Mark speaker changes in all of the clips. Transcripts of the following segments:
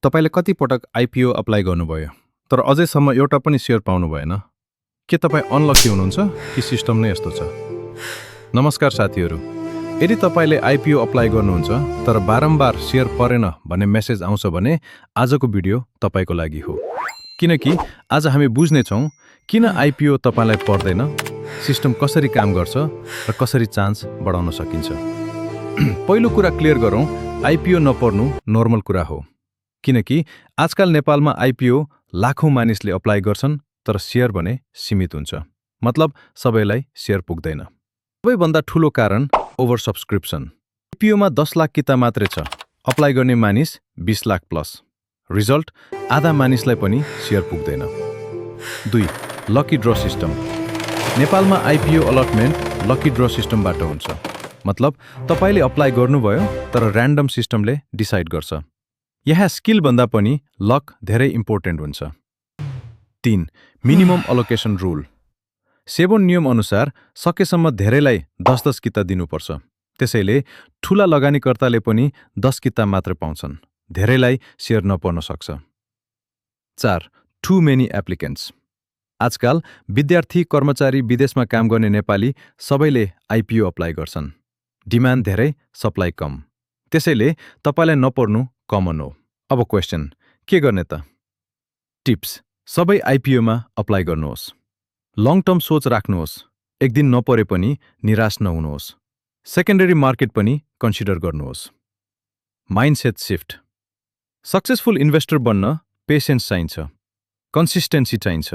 Speaker 1: तपाईले कति पटक आइपिओ अप्लाई गर्नुभयो तर अझैसम्म एउटा पनि शेयर पाउनु भएन? के तपाई अनलकी हुनुहुन्छ कि सिस्टम नै यस्तो छ? नमस्कार साथीहरू, यदि तपाईले आइपिओ अप्लाई गर्नुहुन्छ तर बारम्बार शेयर परेन भन्ने मेसेज आउँछ भने आजको भिडियो तपाईको लागि हो। किनकि आज हामी बुझ्ने छौं किन आइपिओ तपाईलाई पर्दैन, सिस्टम कसरी काम गर्छ र कसरी चान्स बढाउन सकिन्छ। पहिलो कुरा क्लियर गरौं, आइपिओ नपर्नु नर्मल कुरा हो। किनकि आजकल नेपालमा आइपिओ लाखौं मानिसले अप्लाई गर्छन् तर शेयर भने सीमित हुन्छ। मतलब सबैलाई शेयर पुग्दैन। सबैभन्दा ठूलो कारण ओभर सब्सक्रिप्सन। आइपिओमा 10 लाख किता मात्रै छ, अप्लाई गर्ने मानिस 20 लाख प्लस। रिजल्ट आधा मानिसलाई पनि शेयर पुग्दैन। 2. Lucky draw system. नेपालमा आइपिओ अलटमेन्ट लकी ड्र सिस्टमबाट हुन्छ। मतलब तपाईले अप्लाई गर्नुभयो तर र्यान्डम सिस्टमले डिसाइड गर्छ। यहाँ स्किल भन्दा पनि लक धेरै इम्पोर्टेन्ट हुन्छ। 3. Minimum अलोकेसन rule. सेबोन नियम अनुसार सकेसम्म धेरैलाई 10-10 किता दिनुपर्छ। त्यसैले ठूला लगानीकर्ताले पनि 10 किता मात्र पाउँछन्। धेरैलाई शेयर नपर्न सक्छ। 4. Too many applicants. आजकाल विद्यार्थी, कर्मचारी, विदेशमा काम गर्ने नेपाली सबैले आइपिओ अप्लाई गर्छन्। डिमान्ड धेरै, सप्लाई कम। त्यसैले तपाईलाई नपर्नु कमन हो। अब क्वेशन, के गर्ने त? टिप्स, सबै आइपिओमा अप्लाई गर्नुहोस्। लङ टर्म सोच राख्नुहोस्। एक दिन नपरे पनि निराश नहुनुहोस्। सेकेन्डरी मार्केट पनि कन्सिडर गर्नुहोस्। Mindset shift. सक्सेसफुल इन्भेस्टर बन्न पेशेन्स चाहिन्छ, कन्सिस्टेन्सी चाहिन्छ,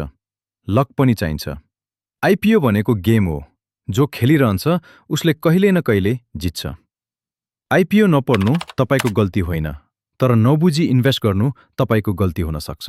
Speaker 1: लक पनि चाहिन्छ। आइपिओ भनेको गेम हो। जो खेलिरहन्छ उसले कहिले न कहिले जित्छ। आइपिओ नपर्नु तपाईको गल्ती होइन, तर नबुझी इन्भेस्ट गर्नु तपाईको गल्ती हुन सक्छ।